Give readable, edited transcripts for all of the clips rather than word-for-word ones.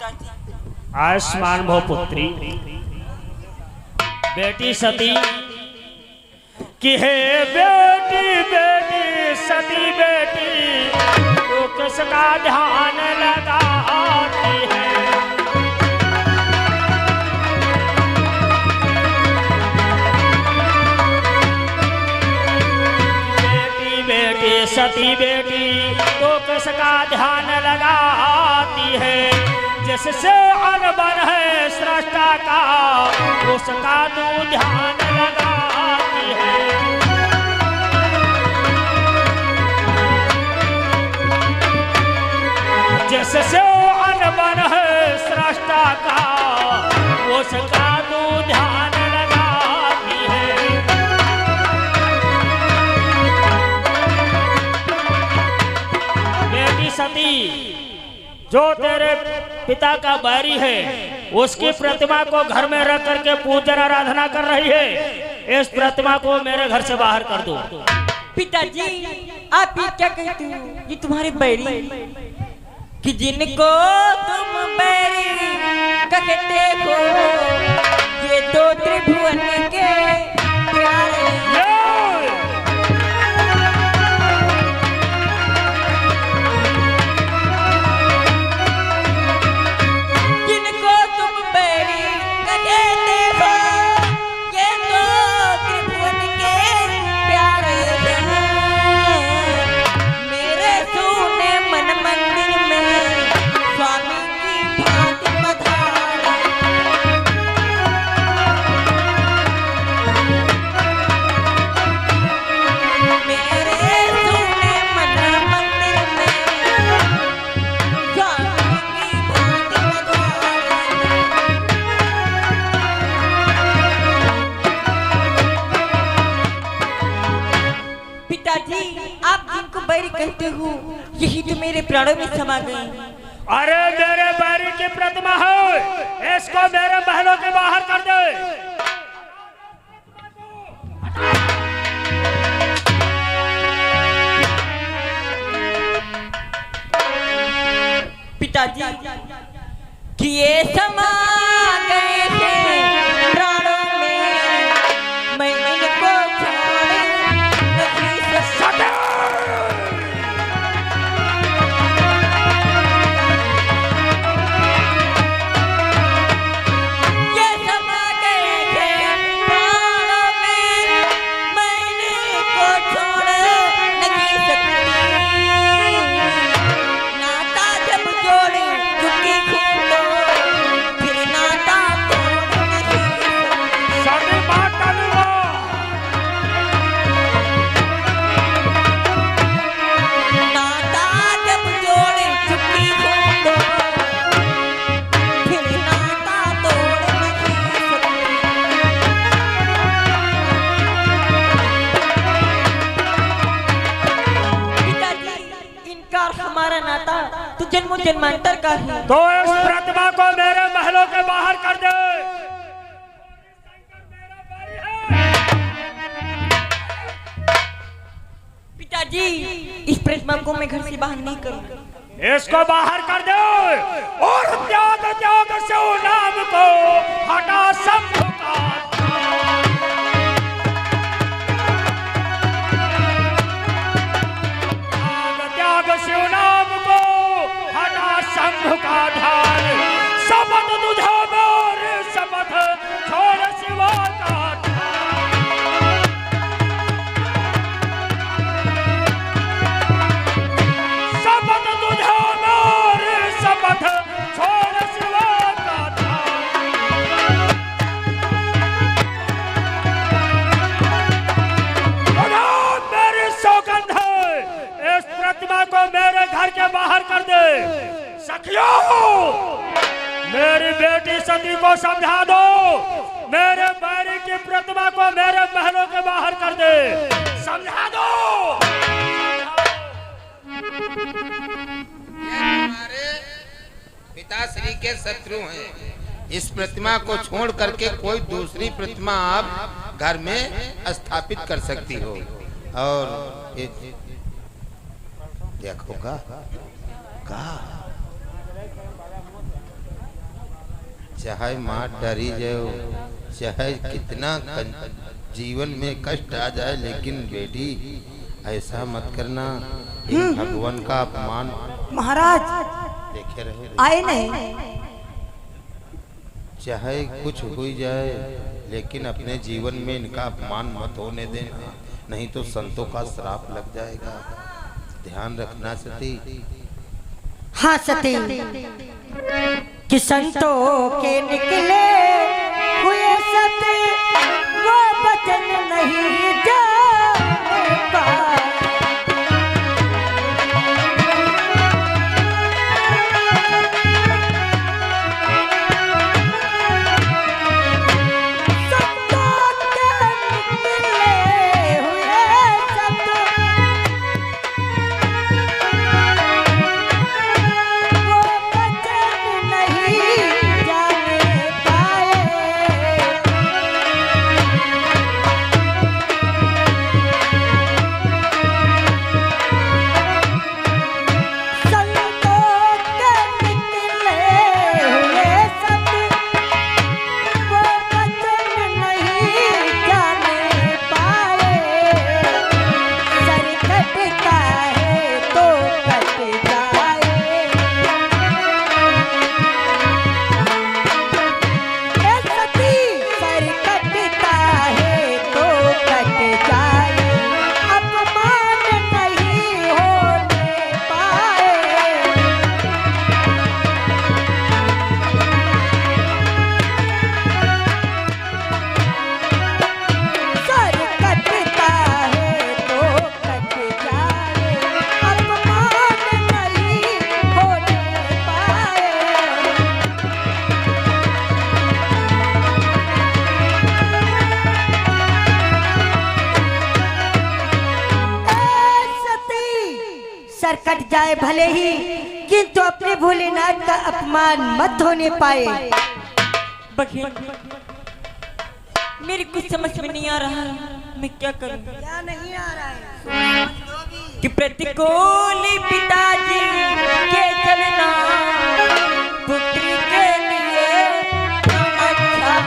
आयुष्मान भव पुत्री बेटी सती कि हे बेटी बेटी सती बेटी तो किसका ध्यान लगाती है। बेटी बेटी सती बेटी तो किसका ध्यान लगाती है। जिससे अनबन है सृष्टा का उसका तू ध्यान लगाती है। जिससे अनबन है सृष्टा का उसका तू ध्यान लगाती है। बेटी सती जो तेरे पिता का बैरी है उसकी प्रतिमा को घर में रख करके पूजन आराधना कर रही है। इस प्रतिमा को मेरे घर से बाहर कर दो। पिताजी आप ये क्या कहते हो? ये तुम्हारे बैरी कि जिनको तुम बैरी कहते हो ये दो त्रिभुवन के प्यारे कहते हो यही तो मेरे प्राणों में समा गई। अरे मेरे बैरी की प्रतिमा है इसको मेरे महलों के बाहर कर दे। पिताजी कि ये समा गए हैं प्राणों में मैं इनको छोड़ नहीं सकता। जन्मों जन्मांतर का है तो इस प्रतिमा को मेरे महलों के बाहर कर दे। पिताजी इस प्रतिमा को मैं घर से बाहर नहीं करूंगा। इसको बाहर कर दे और त्याग त्याग से नाम को हटा शंभु का। त्याग से नाम को शंभु का ध्यान शपथ तुझे मोर शपथ छोड़ शिवा का शपथ तुझे मोर शपथ छोड़ शिवा का मेरी सौगंध है इस प्रतिमा को मेरे घर के बाहर कर दे। सखियों मेरी बेटी सती को समझा दो मेरे बैरी की प्रतिमा को मेरे महलों के बाहर कर दे। समझा दो। हमारे पिताश्री के शत्रु हैं। इस प्रतिमा को छोड़ करके कोई दूसरी प्रतिमा आप घर में स्थापित कर सकती हो। और देखो का चाहे माँ डरी जाओ, चाहे कितना जीवन में कष्ट आ जाए, लेकिन बेटी ऐसा मत करना। भगवान का अपमान। महाराज देखे रहो, आए नहीं। चाहे कुछ हो जाए, लेकिन अपने जीवन में इनका अपमान मत होने देना, नहीं तो संतों का श्राप लग जाएगा। ध्यान रखना सती। हाँ सती, कि संतों के निकले हुए सती वो बचन नहीं जाने पाए। सर कट जाए भले ही, किंतु अपने भोलेनाथ का अपमान मत होने पाए। बघेल, मेरी कुछ समझ में नहीं आ रहा है, मैं क्या करूं? क्या नहीं आ रहा है कि प्रतिकूल पिताजी के चलना पुत्री के लिए अच्छा।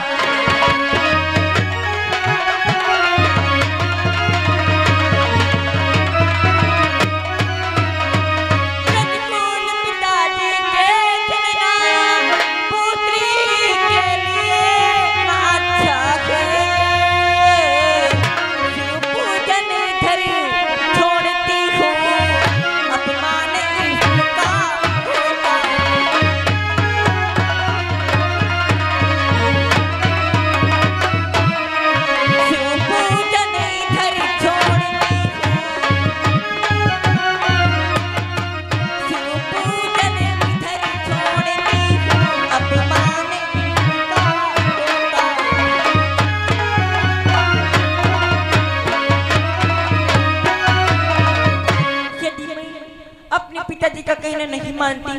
पिताजी का कहना नहीं मानती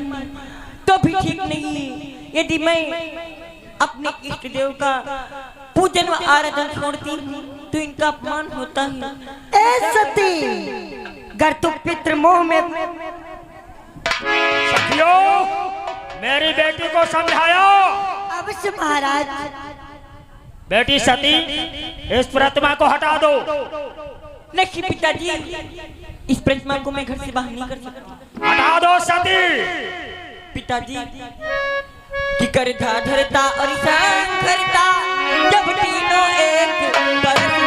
तो भी ठीक नहीं। यदि मैं अपने इष्ट देव का पूजन व आराधन छोड़ती तो इनका अपमान होता है। ए सती, गर तू पितृ मोह में। सखियों, मेरी बेटी को समझाया। अवश्य महाराज। बेटी सती, इस प्रतिमा को हटा दो। नहीं पिताजी, इस प्रतिमा को मैं घर से बाहर नहीं कर सकती। हटा दो सती। पिताजी, कि करता धरता और संघरता जब तीनों एक परस्पर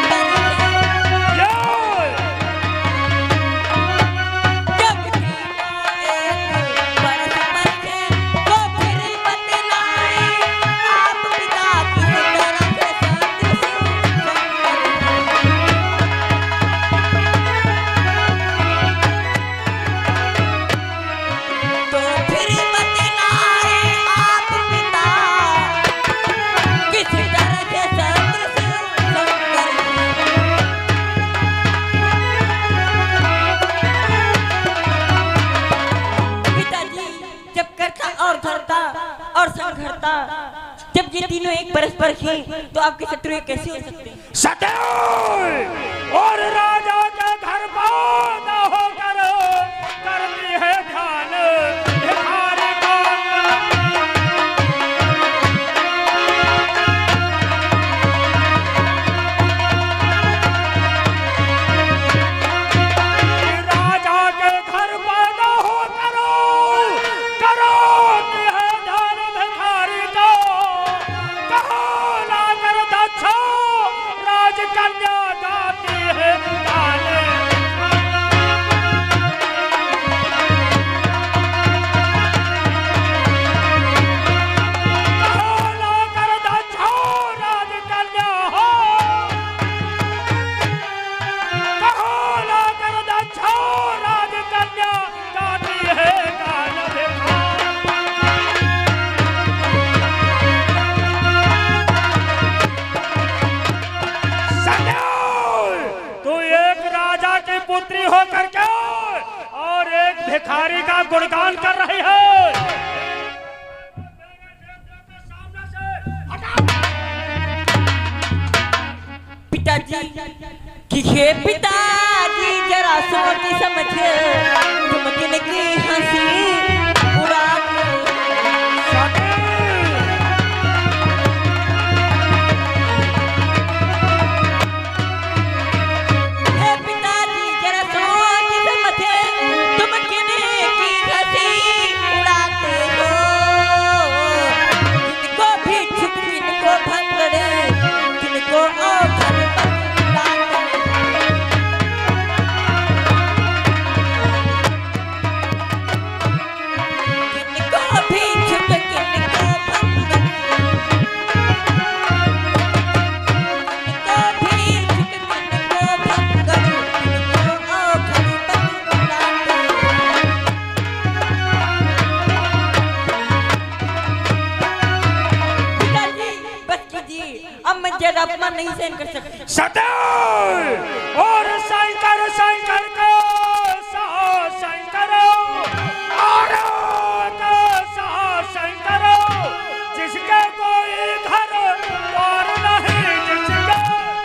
जब तीनों एक परस्पर थे, तो फिर बतलाए आप पिता किस तरह सदृश। तो फिर बतलाए आप पिता किस तरह के सदृश पिताजी, जब करता और धरता और संघरता, जब ये तीनों एक परस्पर थे तो आपके शत्रु कैसे हो सकते हैं? सती और राजा के घर पर न होकर करती है ध्यान भिखारी का। हे पिताजी जरा सोच समझ तुम किनकी हंसी उड़ाते हे पिताजी जरा सोच समझ तुम किनकी हंसी उड़ाते हो किनको भी छुप किनको भंगड़े किनको औखर अपमान नहीं सहन कर सकते सदैव और शंकर शंकर को शंकर और शंकर जिसके कोई घर और नहीं जिसके कोई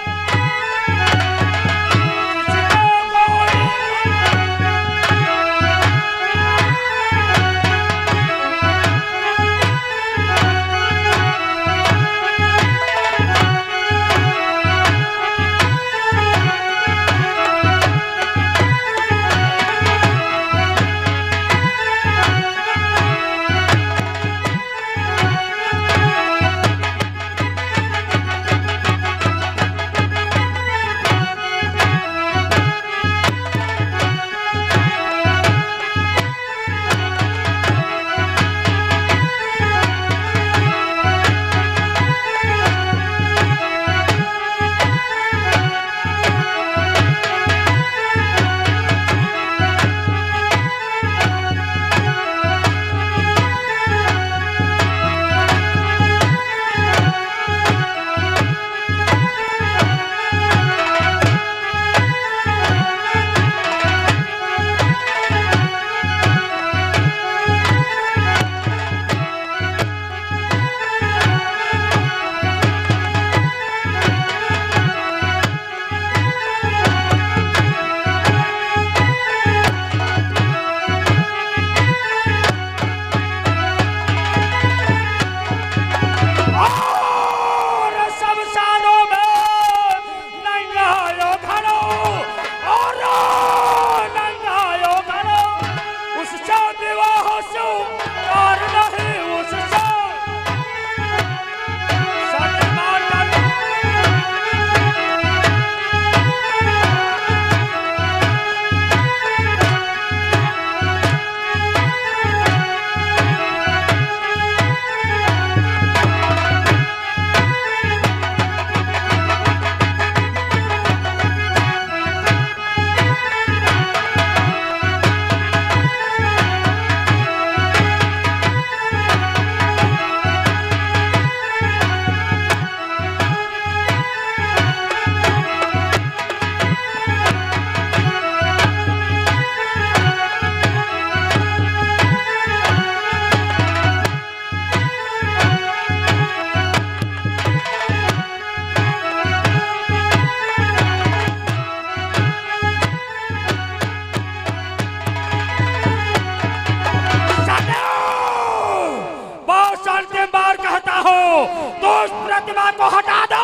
तो उस प्रतिमा को हटा दो।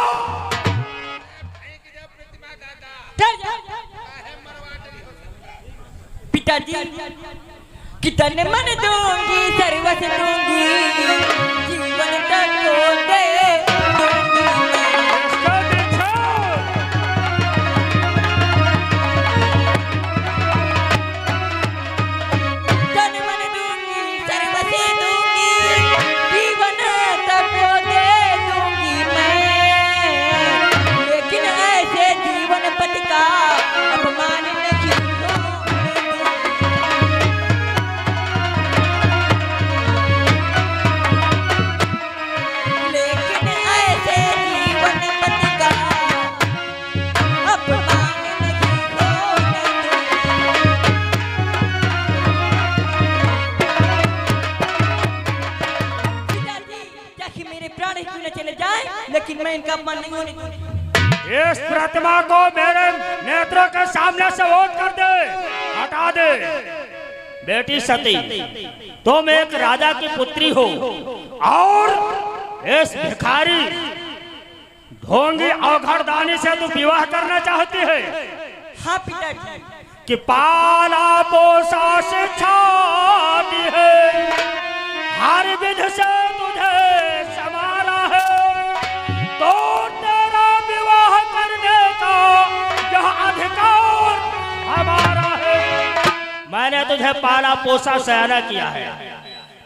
पिताजी कितने मन दूंगी सर्वस्व दूंगी जीवन तक को दे लेकिन मैं इनका अपमान नहीं होने दूंगी। इस प्रतिमा को मेरे नेत्रों के सामने से ओट कर दे, हटा दे। बेटी सती, तुम एक राजा की पुत्री हो और इस भिखारी ढोंगी औघड़दानी से तू विवाह करना चाहती है। हाँ पिताजी। कि पाला पोसा शिक्षा दी है, हर विधि से तुझे संभाला है, तो तेरा विवाह करने का यह अधिकार हमारा है। मैंने तुझे पाला पोसा सयाना किया है,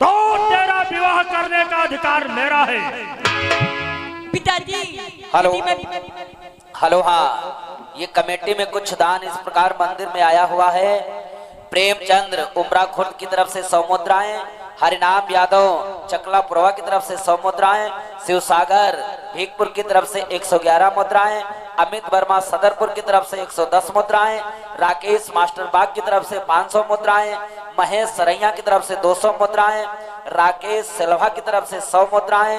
तो तेरा विवाह करने का अधिकार मेरा है। पिताजी। हेलो हेलो, हाँ, ये कमेटी में कुछ दान इस प्रकार मंदिर में आया हुआ है। प्रेमचंद्र उमरा खुर्द की तरफ से 100 मुद्राएं, हरिनाम यादव चकलापुरवा की तरफ से 100 मुद्राएं, शिवसागर भीखपुर की तरफ से 111 मुद्राएं, अमित वर्मा सदरपुर की तरफ से 110 मुद्राएं, राकेश मास्टर बाग की तरफ से 500 मुद्राएं, महेश सरैया की तरफ से 200 मुद्राएं, राकेश सिल्वा की तरफ से 100 मुद्राएं,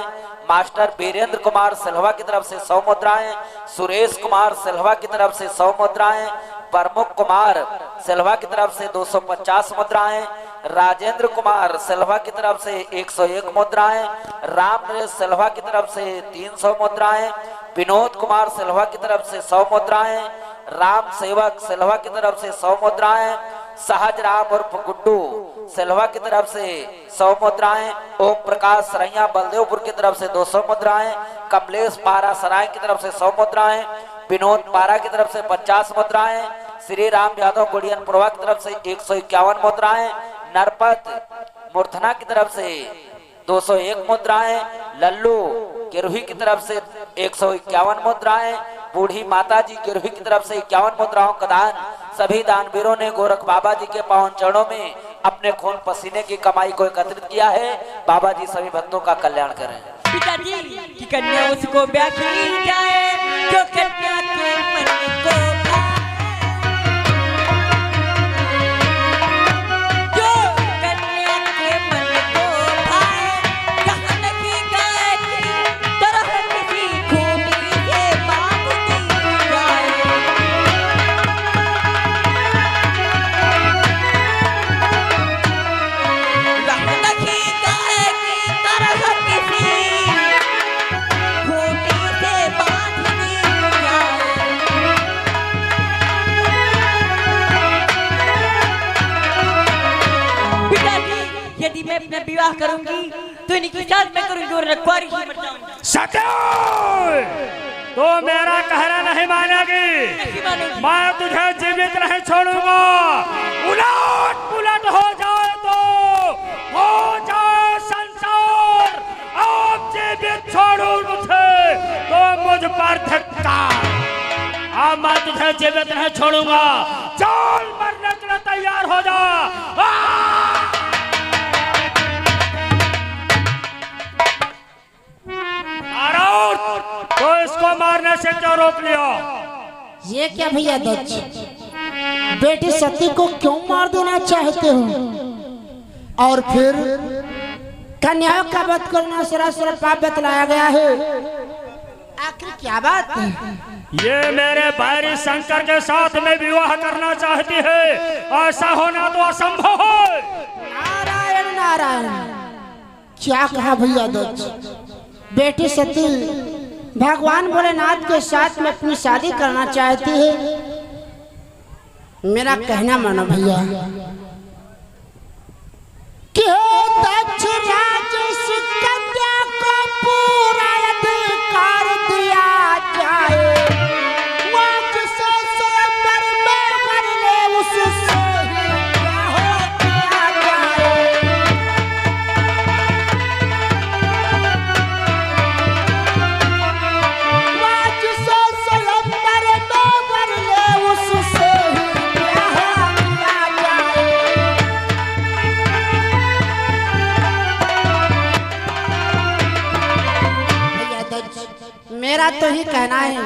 मास्टर वीरेंद्र कुमार सिल्वा की तरफ से 100 मुद्राएं, सुरेश कुमार सिल्वा की तरफ से 100 मुद्राएं, प्रमुख कुमार सिल्वा की तरफ से 250 मुद्राएं, राजेंद्र कुमार सिल्वा की तरफ से 101 मुद्राएं, राम नरेश सिल्वा की तरफ से 300 मुद्राएं, विनोद कुमार सिल्वा की तरफ से 100 मुद्राएं, राम सेवक सिल्वा की तरफ से 100 मुद्राएं, सहज राम उर्फ गुड्डू सिल्वा की तरफ से 100 मुद्राएं, ओम प्रकाश सरैया बलदेवपुर की तरफ से 200 मुद्राएं, कमलेश पारा सराय की तरफ से 100 मुद्राएं, विनोद पारा की तरफ से 50 मुद्राएं, श्री राम यादव गुड़ियनपुरवा की तरफ से 151 मुद्राएं, नरपत मूर्धना की तरफ से 201 मुद्राएं, लल्लू गिरही की तरफ से 151 मुद्राएं, बूढ़ी माता जी गिरही की तरफ से 51 मुद्राओं का दान सभी दानवीरों ने गोरख बाबा जी के पावन चरणों में अपने खून पसीने की कमाई को एकत्रित किया है। बाबा जी सभी भक्तों का कल्याण करें। पिताजी की कन्या उसको ब्याह की जाए जो कन्या के मन को विवाह करूंगी तो इनके साथ मैं करूंगी और रखवारी ही मर जाऊंगी। सत्य, तो मेरा कहना नहीं मानेगी, मैं तुझे जीवित नहीं छोड़ूंगा। उलट पुलट हो जाए तो हो जाए संसार, अब जीवित छोड़ू तुझे तो मुझ पर धिक्कार। अब मैं तुझे जीवित नहीं छोड़ूंगा, चल मरने के लिए तैयार हो जा। तो इसको मारने से क्यों रोक लिया? ये क्या भैया दत्त, बेटी सती को क्यों मार देना चाहते हो? और फिर कन्याओं का वध करना सरासर पाप बतलाया गया है, आखिर क्या बात है? ये मेरे भाई शंकर के साथ में विवाह करना चाहती है, ऐसा होना तो असंभव है। नारायण नारायण, क्या कहा भैया दत्त? बेटी सती भगवान भोलेनाथ के साथ में अपनी शादी करना चाहती है। मेरा कहना मानो भैया कि दक्ष राज इस कन्या को पूरा अधिकार दिया जाए, वो जिसे स्वयंवर में वर ले उससे ही क्या हो किया जाए। मेरा तो ही कहना है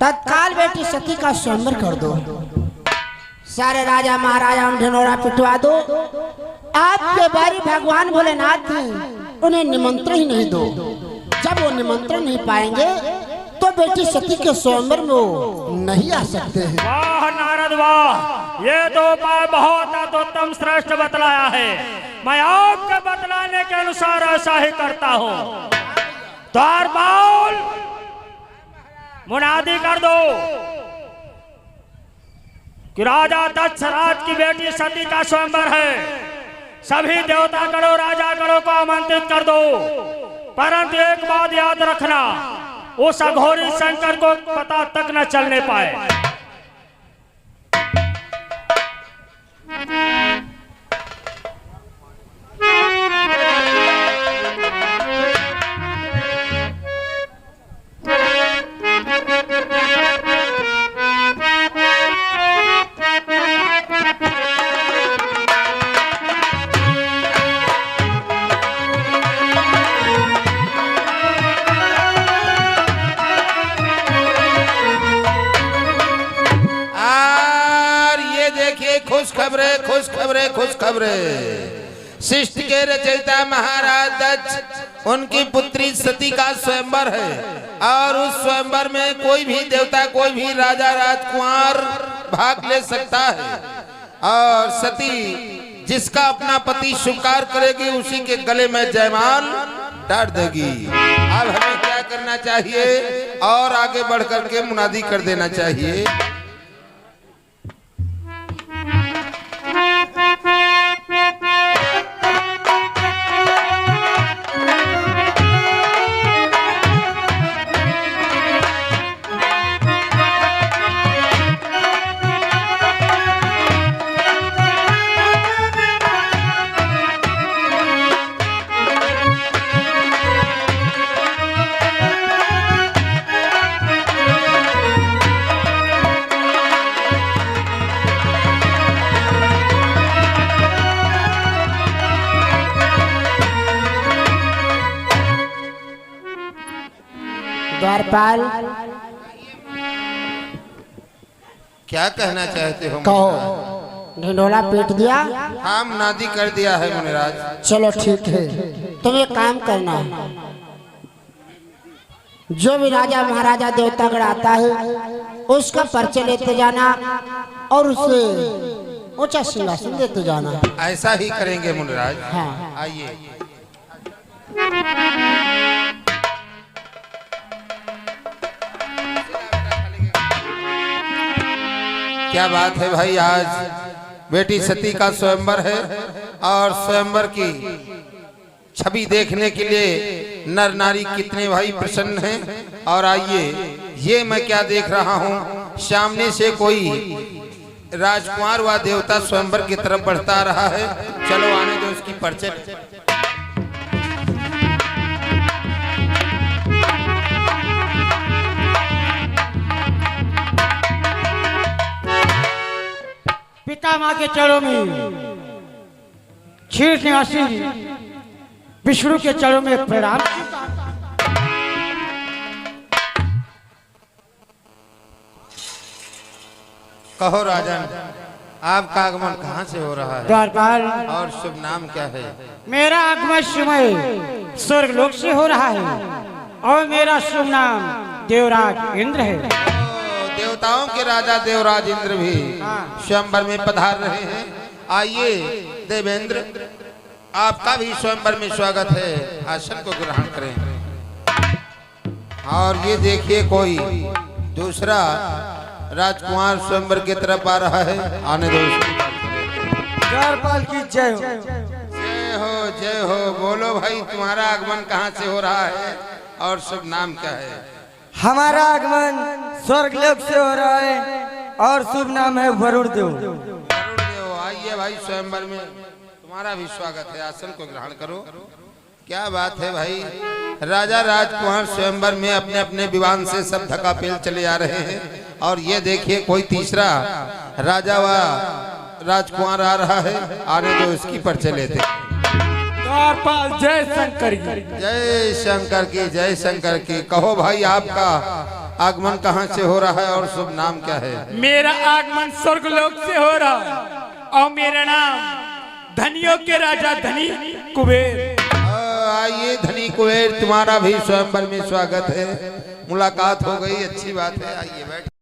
तत्काल बेटी सती का स्वयंवर कर दो, सारे राजा महाराजा ढिंढोरा पिटवा दो। आपके बारी भगवान भोलेनाथ हैं, उन्हें निमंत्रण ही नहीं दो। जब वो निमंत्रण नहीं पाएंगे तो बेटी सती के स्वयंवर में वो नहीं आ सकते हैं। वाह नारद वाह, ये तो उपाय बहुत उत्तम श्रेष्ठ बतलाया है। मैं आपके बतलाने के अनुसार ऐसा ही करता हूँ। द्वार बाउल मुनादी कर दो कि राजा दक्ष राज की बेटी सती का स्वयंवर है। सभी देवता गणों राजा गणों को आमंत्रित कर दो, परंतु एक बात याद रखना, उस अघोरी शंकर को पता तक न चलने पाए। खुश खबरें। शिष्ट के रचयिता महाराज दक्ष, उनकी पुत्री सती का स्वयंवर है और उस स्वयंवर में कोई भी देवता, कोई भी राजा राजकुमार भाग ले सकता है। और सती जिसका अपना पति स्वीकार करेगी उसी के गले में जयमाल डाल देगी। अब हमें क्या करना चाहिए और आगे बढ़ करके मुनादी कर देना चाहिए। द्वारपाल क्या कहना चाहते हो? कहो। ढिंढोला पीट दिया? हाँ, मुनादी कर दिया है मुनिराज। चलो ठीक है, तुम एक काम करना, जो भी राजा महाराजा देवतागण आता है उसका परिचय लेते जाना और उसे ऊंचा सिंहासन देते जाना। ऐसा ही करेंगे मुनिराज। हाँ। आइए। क्या बात है भाई, आज बेटी सती का स्वयंवर है और स्वयंवर की छवि देखने के लिए नर नारी कितने भाई प्रसन्न हैं। और आइए, ये मैं क्या देख रहा हूँ, सामने से कोई राजकुमार व देवता स्वयंवर की तरफ बढ़ता रहा है। चलो आने दो उसकी परिचय। पिता माँ के चरणों में क्षीर निवासी विष्णु के चरणों में प्रणाम। कहो राजन, आपका आगमन कहाँ से हो रहा है द्वारपाल, और शुभ नाम क्या है? मेरा आगमन समय स्वर्गलोक से हो रहा है और मेरा शुभ नाम देवराज इंद्र है। देवताओं के राजा देवराज इंद्र भी स्वयंवर में पधार रहे हैं। आइए देवेंद्र, आपका भी स्वयंवर में स्वागत है, आसन को ग्रहण करें। और ये देखिए, कोई दूसरा राजकुमार स्वयंवर की तरफ आ रहा है, आने दो। द्वारपाल की जय हो। जय हो, जय हो। बोलो भाई, तुम्हारा आगमन कहाँ से हो रहा है और शुभ नाम क्या है? हमारा आगमन स्वर्गलोक से हो रहा है और शुभ नाम है वरुण देव। वरुण देव, आइए भाई, स्वयंवर में तुम्हारा भी स्वागत है, आसन को ग्रहण करो। क्या बात है भाई, राजा राजकुमार स्वयंवर में अपने अपने विमान से सब धक्का-पेल चले आ रहे हैं। और ये देखिए, कोई तीसरा राजा व राजकुमार आ रहा है, आने दो इसकी परिचय लेते। द्वारपाल जय शंकर की। जय शंकर की, जय शंकर की। कहो भाई, आपका आगमन कहाँ से हो रहा है और शुभ नाम क्या है? मेरा आगमन स्वर्गलोक से हो रहा है और मेरा नाम धनियों के राजा धनी कुबेर। आइए धनी कुबेर तुम्हारा भी स्वयंवर में स्वागत है। मुलाकात हो गई, अच्छी बात है, आइए बैठ।